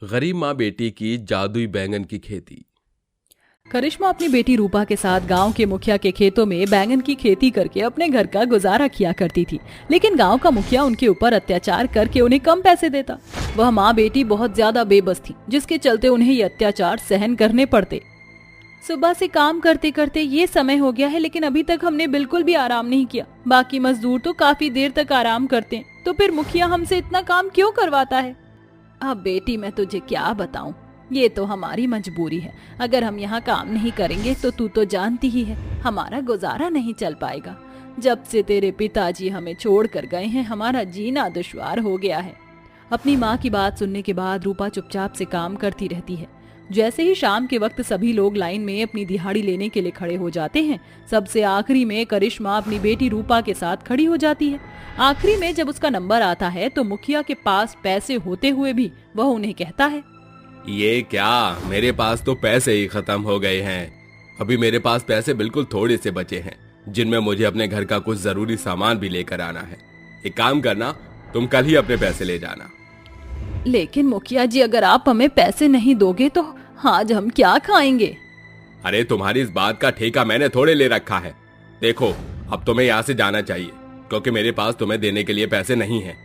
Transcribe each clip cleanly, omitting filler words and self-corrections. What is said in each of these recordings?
गरीब माँ बेटी की जादुई बैंगन की खेती। करिश्मा अपनी बेटी रूपा के साथ गांव के मुखिया के खेतों में बैंगन की खेती करके अपने घर का गुजारा किया करती थी। लेकिन गांव का मुखिया उनके ऊपर अत्याचार करके उन्हें कम पैसे देता। वह माँ बेटी बहुत ज्यादा बेबस थी, जिसके चलते उन्हें ये अत्याचार सहन करने पड़ते। सुबह से काम करते करते ये समय हो गया है, लेकिन अभी तक हमने बिल्कुल भी आराम नहीं किया। बाकी मजदूर तो काफी देर तक आराम करते हैं, तो फिर मुखिया हमसे इतना काम क्यों करवाता है? अब बेटी मैं तुझे क्या बताऊं, ये तो हमारी मजबूरी है। अगर हम यहाँ काम नहीं करेंगे तो तू तो जानती ही है, हमारा गुजारा नहीं चल पाएगा। जब से तेरे पिताजी हमें छोड़ कर गए हैं, हमारा जीना दुश्वार हो गया है। अपनी माँ की बात सुनने के बाद रूपा चुपचाप से काम करती रहती है। जैसे ही शाम के वक्त सभी लोग लाइन में अपनी दिहाड़ी लेने के लिए खड़े हो जाते हैं, सबसे आखिरी में करिश्मा अपनी बेटी रूपा के साथ खड़ी हो जाती है। आखिरी में जब उसका नंबर आता है तो मुखिया के पास पैसे होते हुए भी वह उन्हें कहता है, ये क्या, मेरे पास तो पैसे ही खत्म हो गए हैं। अभी मेरे पास पैसे बिल्कुल थोड़े से बचे हैं, जिनमें मुझे अपने घर का कुछ जरूरी सामान भी लेकर आना है। एक काम करना, तुम कल ही अपने पैसे ले जाना। लेकिन मुखिया जी, अगर आप हमें पैसे नहीं दोगे तो आज हम क्या खाएंगे? अरे तुम्हारी इस बात का ठेका मैंने थोड़े ले रखा है। देखो, अब तुम्हें यहाँ से जाना चाहिए, क्योंकि मेरे पास तुम्हें देने के लिए पैसे नहीं हैं।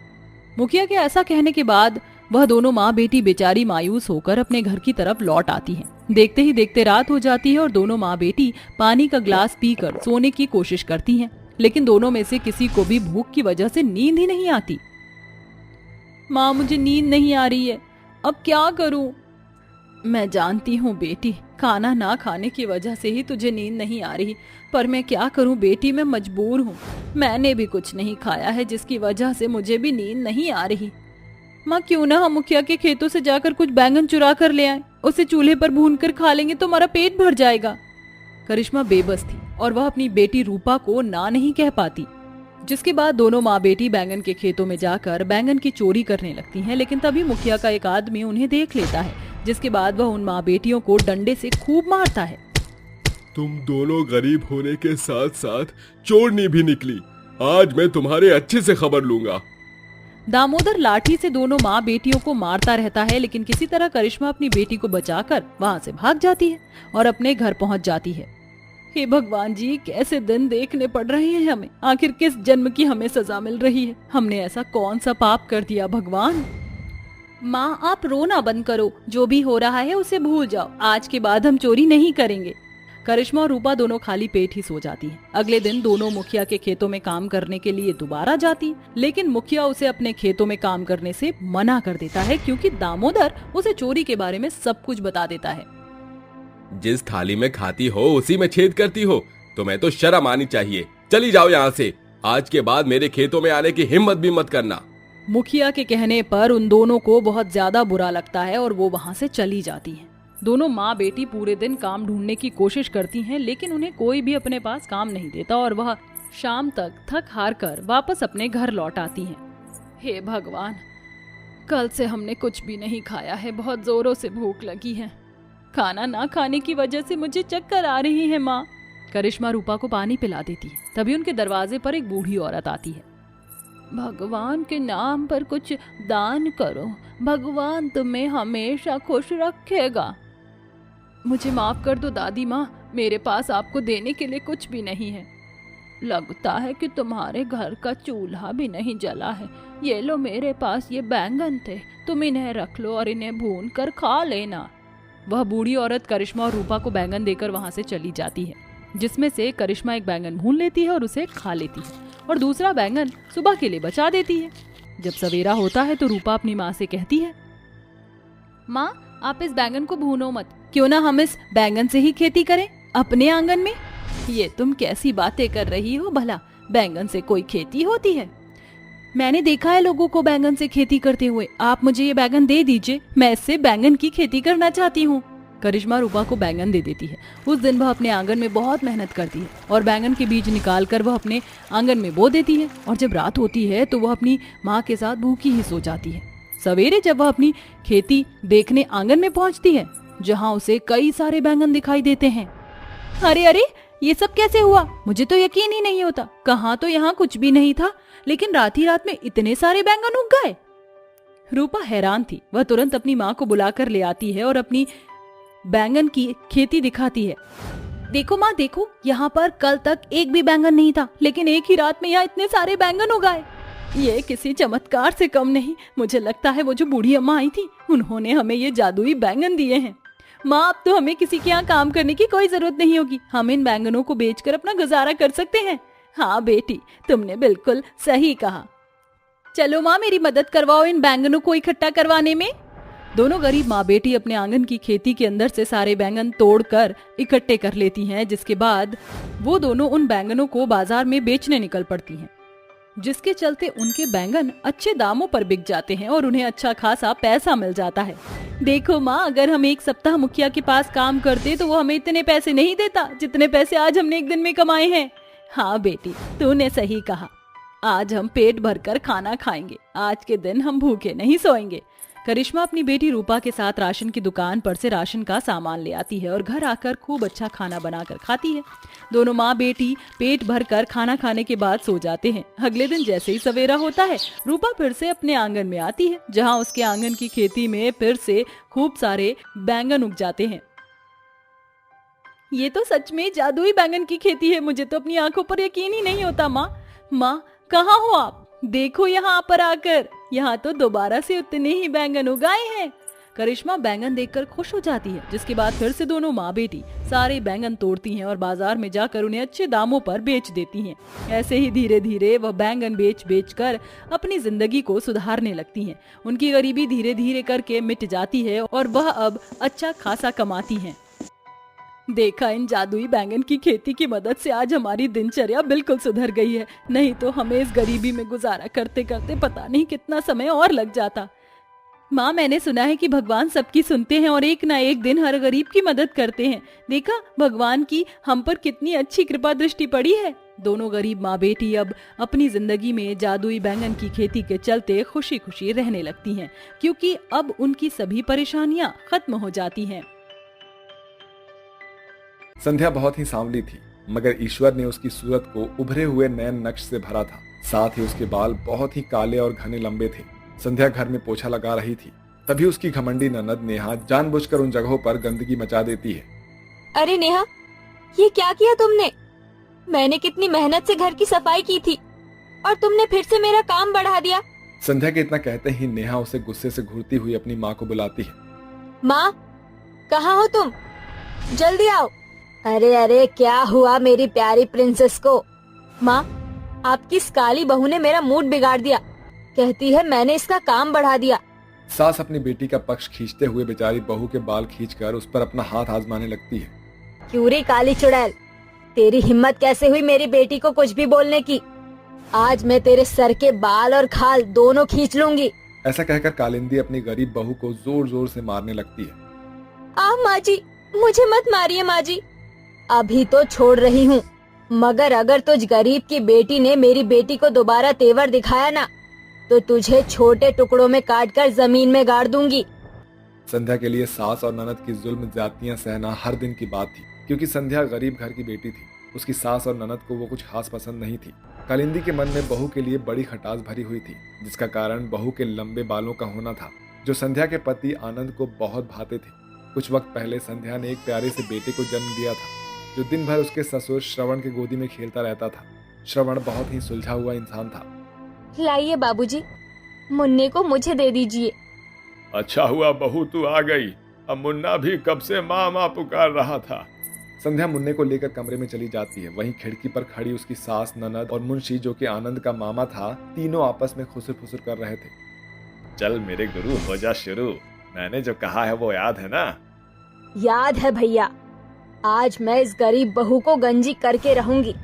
मुखिया के ऐसा कहने के बाद वह दोनों माँ बेटी बेचारी मायूस होकर अपने घर की तरफ लौट आती हैं। देखते ही देखते रात हो जाती है और दोनों माँ बेटी पानी का ग्लास पीकर सोने की कोशिश करती हैं, लेकिन दोनों में से किसी को भी भूख की वजह से नींद ही नहीं आती। माँ, मुझे नींद नहीं आ रही है, अब क्या करूं? मैं जानती हूँ बेटी, खाना ना खाने की वजह से ही तुझे नींद नहीं आ रही, पर मैं क्या करूं बेटी, मैं मजबूर हूँ। मैंने भी कुछ नहीं खाया है, जिसकी वजह से मुझे भी नींद नहीं आ रही। माँ, क्यों ना हम मुखिया के खेतों से जाकर कुछ बैंगन चुरा कर ले आए, उसे चूल्हे पर भून कर खा लेंगे तो हमारा पेट भर जाएगा। करिश्मा बेबस थी और वह अपनी बेटी रूपा को ना नहीं कह पाती, जिसके बाद दोनों माँ बेटी बैंगन के खेतों में जाकर बैंगन की चोरी करने लगती हैं। लेकिन तभी मुखिया का एक आदमी उन्हें देख लेता है, जिसके बाद वह उन माँ बेटियों को डंडे से खूब मारता है। तुम दोनों गरीब होने के साथ साथ चोरनी भी निकली, आज मैं तुम्हारे अच्छे से खबर लूंगा। दामोदर लाठी से दोनों माँ बेटियों को मारता रहता है, लेकिन किसी तरह करिश्मा अपनी बेटी को बचाकर वहाँ से भाग जाती है और अपने घर पहुँच जाती है। हे भगवान जी, कैसे दिन देखने पड़ रहे हैं हमें, आखिर किस जन्म की हमें सजा मिल रही है? हमने ऐसा कौन सा पाप कर दिया भगवान? माँ, आप रोना बंद करो, जो भी हो रहा है उसे भूल जाओ। आज के बाद हम चोरी नहीं करेंगे। करिश्मा और रूपा दोनों खाली पेट ही सो जाती हैं। अगले दिन दोनों मुखिया के खेतों में काम करने के लिए दोबारा जाती, लेकिन मुखिया उसे अपने खेतों में काम करने से मना कर देता है, क्योंकि दामोदर उसे चोरी के बारे में सब कुछ बता देता है। जिस थाली में खाती हो उसी में छेद करती हो, तुम्हें तो शर्म आनी चाहिए। चली जाओ यहाँ से, आज के बाद मेरे खेतों में आने की हिम्मत भी मत करना। मुखिया के कहने पर उन दोनों को बहुत ज्यादा बुरा लगता है और वो वहाँ से चली जाती हैं। दोनों माँ बेटी पूरे दिन काम ढूंढने की कोशिश करती हैं, लेकिन उन्हें कोई भी अपने पास काम नहीं देता और वह शाम तक थक हार कर वापस अपने घर लौट आती हैं। हे भगवान, कल से हमने कुछ भी नहीं खाया है, बहुत जोरों से भूख लगी है। खाना ना खाने की वजह से मुझे चक्कर आ रही है। माँ, करिश्मा रूपा को पानी पिला देती है। तभी उनके दरवाजे पर एक बूढ़ी औरत आती है। भगवान के नाम पर कुछ दान करो, भगवान तुम्हें हमेशा खुश रखेगा। मुझे माफ कर दो दादी माँ, मेरे पास आपको देने के लिए कुछ भी नहीं है। लगता है कि तुम्हारे घर का चूल्हा भी नहीं जला है। ये लो, मेरे पास ये बैंगन थे, तुम इन्हें रख लो और इन्हें भून कर खा लेना। वह बूढ़ी औरत करिश्मा और रूपा को बैंगन देकर वहां से चली जाती है, जिसमें से करिश्मा एक बैंगन भून लेती है और उसे खा लेती है और दूसरा बैंगन सुबह के लिए बचा देती है। जब सवेरा होता है तो रूपा अपनी माँ से कहती है, माँ, आप इस बैंगन को भूनो मत, क्यों ना हम इस बैंगन से ही खेती करें अपने आंगन में। ये तुम कैसी बातें कर रही हो भला, बैंगन से कोई खेती होती है? मैंने देखा है लोगों को बैंगन से खेती करते हुए। आप मुझे ये बैंगन दे दीजिए, मैं इससे बैंगन की खेती करना चाहती हूँ। करिश्मा रूपा को बैंगन दे देती है। उस दिन वह अपने आंगन में बहुत मेहनत करती है और बैंगन के बीज निकाल कर वह अपने आंगन में बो देती है और जब रात होती है तो वह अपनी माँ के साथ भूखी ही सो जाती है। सवेरे जब वह अपनी खेती देखने आंगन में पहुंचती है, जहाँ उसे कई सारे बैंगन दिखाई देते हैं। अरे अरे, ये सब कैसे हुआ? मुझे तो यकीन ही नहीं होता। कहाँ तो यहाँ कुछ भी नहीं था, लेकिन रात ही रात में इतने सारे बैंगन उग गए। रूपा हैरान थी। वह तुरंत अपनी माँ को बुलाकर ले आती है और अपनी बैंगन की खेती दिखाती है। देखो माँ देखो, यहाँ पर कल तक एक भी बैंगन नहीं था, लेकिन एक ही रात में यहाँ इतने सारे बैंगन उगाए। ये किसी चमत्कार से कम नहीं। मुझे लगता है वो जो बूढ़ी अम्मा आई थी, उन्होंने हमें ये जादुई बैंगन दिए हैं। माँ अब तो हमें किसी के यहाँ काम करने की कोई जरूरत नहीं होगी। हम इन बैंगनों को बेचकर अपना गुजारा कर सकते हैं। हाँ बेटी, तुमने बिल्कुल सही कहा। चलो माँ, मेरी मदद करवाओ इन बैंगनों को इकट्ठा करवाने में। दोनों गरीब माँ बेटी अपने आंगन की खेती के अंदर से सारे बैंगन तोड़कर इकट्ठे कर लेती हैं, जिसके बाद वो दोनों उन बैंगनों को बाजार में बेचने निकल पड़ती हैं, जिसके चलते उनके बैंगन अच्छे दामों पर बिक जाते हैं और उन्हें अच्छा खासा पैसा मिल जाता है। देखो माँ, अगर हम एक सप्ताह मुखिया के पास काम करते तो वो हमें इतने पैसे नहीं देता जितने पैसे आज हमने एक दिन में कमाए हैं। हाँ बेटी, तूने सही कहा। आज हम पेट भरकर खाना खाएंगे। आज के दिन हम भूखे नहीं सोएंगे। करिश्मा अपनी बेटी रूपा के साथ राशन की दुकान पर से राशन का सामान ले आती है और घर आकर खूब अच्छा खाना बनाकर खाती है। दोनों माँ बेटी पेट भरकर खाना खाने के बाद सो जाते हैं। अगले दिन जैसे ही सवेरा होता है, रूपा फिर से अपने आंगन में आती है, जहाँ उसके आंगन की खेती में फिर से खूब सारे बैंगन उग जाते हैं। ये तो सच में जादुई बैंगन की खेती है। मुझे तो अपनी आंखों पर यकीन ही नहीं होता। माँ कहाँ हो आप? देखो यहाँ पर आकर, यहाँ तो दोबारा से उतने ही बैंगन उगाए हैं। करिश्मा बैंगन देखकर खुश हो जाती है, जिसके बाद फिर से दोनों माँ बेटी सारे बैंगन तोड़ती हैं और बाजार में जाकर उन्हें अच्छे दामों पर बेच देती हैं। ऐसे ही धीरे धीरे वह बैंगन बेच कर अपनी जिंदगी को सुधारने लगती हैं। उनकी गरीबी धीरे धीरे करके मिट जाती है और वह अब अच्छा खासा कमाती हैं। देखा, इन जादुई बैंगन की खेती की मदद से आज हमारी दिनचर्या बिल्कुल सुधर गई है, नहीं तो हमें इस गरीबी में गुजारा करते करते पता नहीं कितना समय और लग जाता। माँ, मैंने सुना है कि भगवान सबकी सुनते हैं और एक ना एक दिन हर गरीब की मदद करते हैं। देखा, भगवान की हम पर कितनी अच्छी कृपा दृष्टि पड़ी है। दोनों गरीब माँ बेटी अब अपनी जिंदगी में जादुई बैंगन की खेती के चलते खुशी खुशी रहने लगती हैं, क्योंकि अब उनकी सभी परेशानियाँ खत्म हो जाती हैं। संध्या बहुत ही सांवली थी, मगर ईश्वर ने उसकी सूरत को उभरे हुए नयन नक्श से भरा था। साथ ही उसके बाल बहुत ही काले और घने लंबे थे। संध्या घर में पोछा लगा रही थी, तभी उसकी घमंडी ननद नेहा जानबूझकर उन जगहों पर गंदगी मचा देती है। अरे नेहा, ये क्या किया तुमने? मैंने कितनी मेहनत से घर की सफाई की थी और तुमने फिर से मेरा काम बढ़ा दिया। संध्या के इतना कहते ही नेहा उसे गुस्से से घूरती हुई अपनी माँ को बुलाती है। माँ, कहाँ हो तुम? जल्दी आओ। अरे अरे, क्या हुआ मेरी प्यारी प्रिंसेस को? माँ, आपकी इस काली बहू ने मेरा मूड बिगाड़ दिया। कहती है मैंने इसका काम बढ़ा दिया। सास अपनी बेटी का पक्ष खींचते हुए बेचारी बहू के बाल खींचकर उस पर अपना हाथ आजमाने लगती है। क्यों रे काली चुड़ैल, तेरी हिम्मत कैसे हुई मेरी बेटी को कुछ भी बोलने की? आज मैं तेरे सर के बाल और खाल दोनों खींच लूंगी। ऐसा कहकर कालिंदी अपनी गरीब बहू को जोर जोर से मारने लगती है। माँ जी, मुझे मत मारिए माँ जी, अभी तो छोड़ रही हूँ, मगर अगर तुझ गरीब की बेटी ने मेरी बेटी को दोबारा तेवर दिखाया ना, तो तुझे छोटे टुकड़ों में काटकर जमीन में गाड़ दूंगी। संध्या के लिए सास और ननद की जुल्म ज्यादतियां सहना हर दिन की बात थी, क्योंकि संध्या गरीब घर की बेटी थी। उसकी सास और ननद को वो कुछ खास पसंद नहीं थी। कालिंदी के मन में बहू के लिए बड़ी खटास भरी हुई थी, जिसका कारण बहू के लंबे बालों का होना था, जो संध्या के पति आनंद को बहुत भाते थे। कुछ वक्त पहले संध्या ने एक प्यारे से बेटे को जन्म दिया था, जो दिन भर उसके ससुर श्रवण के गोदी में खेलता रहता था। श्रवण बहुत ही सुलझा हुआ इंसान था। लाइए बाबूजी, मुन्ने को मुझे दे दीजिए। अच्छा हुआ बहू तू आ गई, अब मुन्ना भी कब से माँ माँ पुकार रहा था। संध्या मुन्ने को लेकर कमरे में चली जाती है। वहीं खिड़की पर खड़ी उसकी सास, ननद और मुंशी, जो कि आनंद का मामा था, तीनों आपस में खुसर फुसर कर रहे थे। चल मेरे गुरु, हो जा शुरू। मैंने जो कहा है वो याद है ना? याद है भैया। आज मैं इस गरीब बहू को गंजी करके रहूंगी,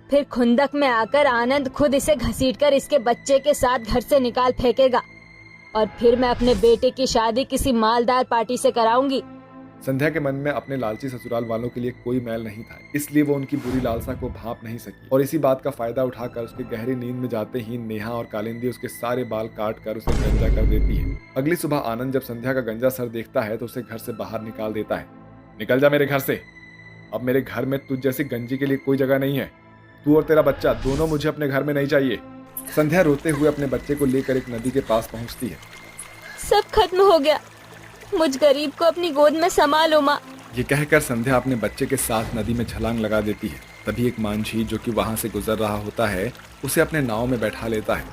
फिर खुंदक में आकर आनंद खुद इसे घसीटकर इसके बच्चे के साथ घर से निकाल फेंकेगा, और फिर मैं अपने बेटे की शादी किसी मालदार पार्टी से कराऊंगी। संध्या के मन में अपने लालची ससुराल वालों के लिए कोई मैल नहीं था, इसलिए वो उनकी बुरी लालसा को भांप नहीं सकी, और इसी बात का फायदा उठाकर उसके गहरी नींद में जाते ही नेहा और कालिंदी उसके सारे बाल काट कर उसे गंजा कर देती है। अगली सुबह आनंद जब संध्या का गंजा सर देखता है तो उसे घर से बाहर निकाल देता है। निकल जा मेरे घर से, अब मेरे घर में तुझ जैसी गंजी के लिए कोई जगह नहीं है। तू और तेरा बच्चा दोनों मुझे अपने घर में नहीं चाहिए। संध्या रोते हुए अपने बच्चे को लेकर एक नदी के पास पहुंचती है। सब खत्म हो गया। मुझ गरीब को अपनी गोद में संभालो माँ। ये कहकर संध्या अपने बच्चे के साथ नदी में छलांग लगा देती है। तभी एक मांझी जो कि वहां से गुजर रहा होता है उसे अपने नाव में बैठा लेता है।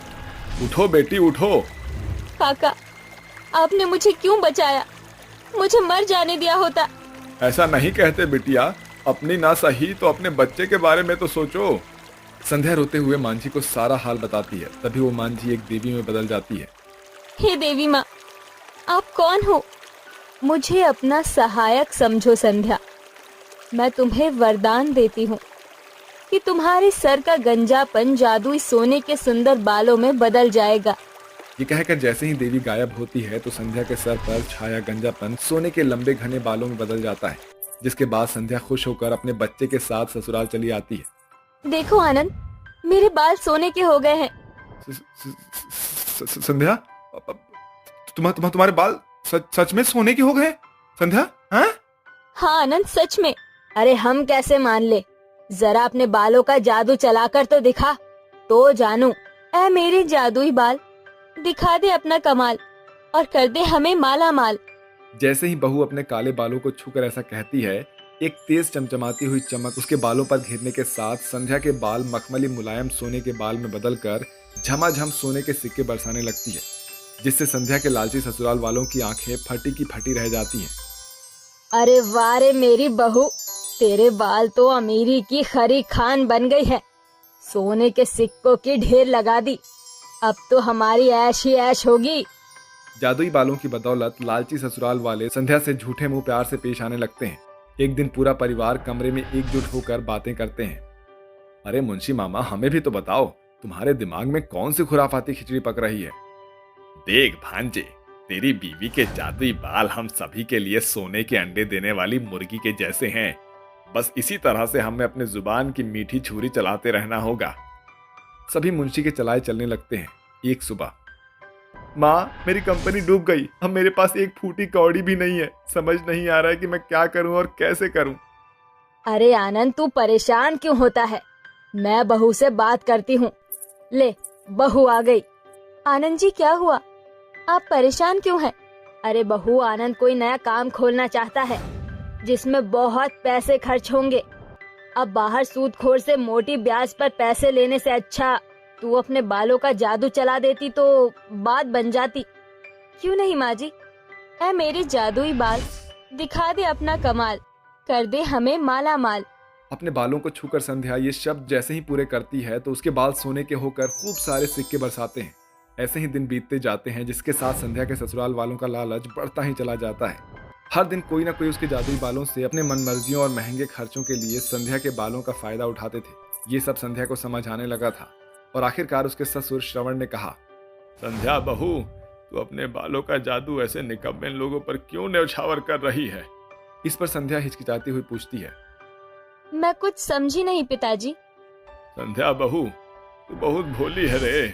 उठो बेटी उठो। काका, आपने मुझे क्यों बचाया? मुझे मर जाने दिया होता। ऐसा नहीं कहते बिटिया, अपनी ना सही तो अपने बच्चे के बारे में तो सोचो। संध्या रोते हुए मांझी को सारा हाल बताती है। तभी वो मांझी एक देवी में बदल जाती है। हे देवी माँ, आप कौन हो? मुझे अपना सहायक समझो संध्या। मैं तुम्हें वरदान देती हूँ कि तुम्हारे सर का गंजापन जादुई सोने के सुंदर बालों में बदल जाएगा। ये कहकर जैसे ही देवी गायब होती है तो संध्या के सर पर छाया गंजापन सोने के लंबे घने बालों में बदल जाता है, जिसके बाद संध्या खुश होकर अपने बच्चे के साथ ससुराल चली आती है। देखो आनंद, मेरे बाल सोने के हो गए हैं। संध्या, तुम्हारे बाल सच में सोने के हो गए? संध्या, हाँ? हाँ आनंद, सच में। अरे हम कैसे मान ले? जरा अपने बालों का जादू चलाकर तो दिखा, तो जानू। ऐ मेरे जादुई बाल, दिखा दे अपना कमाल और कर दे हमें माला माल। जैसे ही बहू अपने काले बालों को छूकर ऐसा कहती है, एक तेज चमचमाती हुई चमक उसके बालों पर घिरने के साथ संध्या के बाल मखमली मुलायम सोने के बाल में बदलकर झमाझम सोने के सिक्के बरसाने लगती है, जिससे संध्या के लालची ससुराल वालों की आंखें फटी की फटी रह जाती हैं। अरे वाह रे मेरी बहू, तेरे बाल तो अमीरी की खरी खान बन गई है। सोने के सिक्कों की ढेर लगा दी। अब तो हमारी ऐश ही ऐश होगी। जादुई बालों की बदौलत लालची ससुराल वाले संध्या से झूठे मुंह प्यार से पेश आने लगते हैं। एक दिन पूरा परिवार कमरे में एकजुट होकर बातें करते हैं। अरे मुंशी मामा, हमें भी तो बताओ, तुम्हारे दिमाग में कौन सी खुराफाती खिचड़ी पक रही है? देख भांजे, तेरी बीवी के जादुई बाल हम सभी के लिए सोने के अंडे देने वाली मुर्गी के जैसे हैं। बस इसी तरह से हमें अपने जुबान की मीठी छुरी चलाते रहना होगा। सभी मुंशी के चलाए चलने लगते हैं। एक सुबह, माँ मेरी कंपनी डूब गई, अब मेरे पास एक फूटी कौड़ी भी नहीं है। समझ नहीं आ रहा है कि मैं क्या करूं और कैसे करूं। अरे आनंद, तू परेशान क्यों होता है? मैं बहू से बात करती हूँ। ले, बहू आ गई। आनंद जी, क्या हुआ? आप परेशान क्यों हैं? अरे बहू, आनंद कोई नया काम खोलना चाहता है जिसमें बहुत पैसे खर्च होंगे। अब बाहर सूदखोर से मोटी ब्याज पर पैसे लेने से अच्छा तू अपने बालों का जादू चला देती तो बात बन जाती। क्यों नहीं माँ जी? ऐ मेरे जादुई बाल, दिखा दे अपना कमाल, कर दे हमें माला माल। अपने बालों को छूकर संध्या ये शब्द जैसे ही पूरे करती है तो उसके बाल सोने के होकर खूब सारे सिक्के बरसाते हैं। ऐसे ही दिन बीतते जाते हैं, जिसके साथ संध्या के ससुराल वालों का लालच बढ़ता ही चला जाता है। हर दिन कोई ना कोई उसके जादुई बालों से अपने मनमर्जियों और महंगे खर्चों के लिए संध्या के बालों का फायदा उठाते थे। ये सब संध्या को समझ आने लगा था और आखिरकार उसके ससुर श्रवण ने कहा, संध्या बहू, तू अपने बालों का जादू ऐसे निकम्मे लोगों पर क्यों न्यौछावर कर रही है? इस पर संध्या हिचकिचाती हुई पूछती है। मैं कुछ समझी नहीं पिताजी। संध्या बहू, तू बहुत भोली है रे,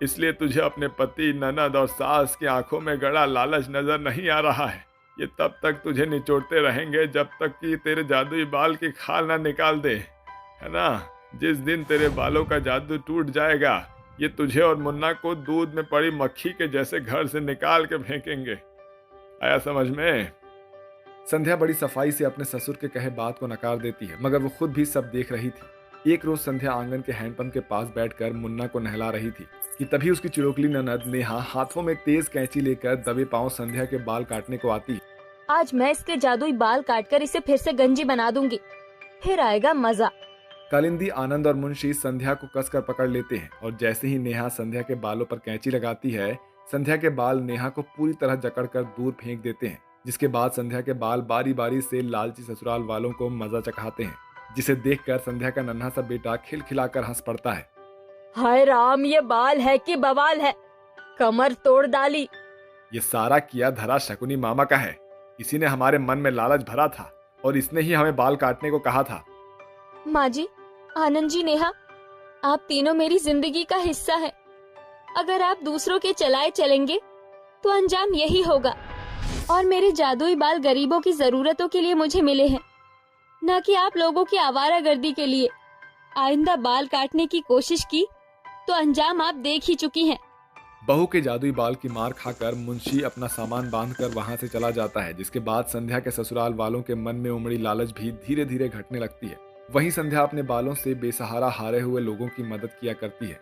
इसलिए तुझे अपने पति, ननद और सास की आंखों में गड़ा लालच नजर नहीं आ रहा है। ये तब तक तुझे निचोड़ते रहेंगे जब तक कि तेरे जादुई बाल की खाल ना निकाल दे, है ना? जिस दिन तेरे बालों का जादू टूट जाएगा, ये तुझे और मुन्ना को दूध में पड़ी मक्खी के जैसे घर से निकाल के फेंकेंगे। आया समझ में? संध्या बड़ी सफाई से अपने ससुर के कहे बात को नकार देती है, मगर वो खुद भी सब देख रही थी। एक रोज संध्या आंगन के हैंडपंप के पास बैठकर मुन्ना को नहला रही थी कि तभी उसकी चिड़ोकली ननद नेहा हाथों में तेज कैंची लेकर दबे पांव संध्या के बाल काटने को आती। आज मैं इसके जादुई बाल काटकर इसे फिर से गंजी बना दूंगी, फिर आएगा मजा। कालिंदी, आनंद और मुंशी संध्या को कसकर पकड़ लेते हैं और जैसे ही नेहा संध्या के बालों पर कैंची लगाती है, संध्या के बाल नेहा को पूरी तरह जकड़कर दूर फेंक देते हैं, जिसके बाद संध्या के बाल बारी बारी से लालची ससुराल वालों को मजा चखाते हैं, जिसे देखकर संध्या का नन्हा सा बेटा खिलखिलाकर हंस पड़ता है। हाय राम, ये बाल है कि बवाल है, कमर तोड़ डाली। ये सारा किया धरा शकुनी मामा का है। इसी ने हमारे मन में लालच भरा था और इसने ही हमें बाल काटने को कहा था। माँ जी, आनंद जी, नेहा, आप तीनों मेरी जिंदगी का हिस्सा है। अगर आप दूसरों के चलाए चलेंगे तो अंजाम यही होगा। और मेरे जादुई बाल गरीबों की जरूरतों के लिए मुझे मिले हैं, न कि आप लोगों की आवारागर्दी के लिए। आइंदा बाल काटने की कोशिश की तो अंजाम आप देख ही चुकी हैं। बहू के जादुई बाल की मार खाकर मुंशी अपना सामान बांधकर वहां से चला जाता है, जिसके बाद संध्या के ससुराल वालों के मन में उमड़ी लालच भी धीरे धीरे घटने लगती है। वहीं संध्या अपने बालों से बेसहारा हारे हुए लोगों की मदद किया करती है।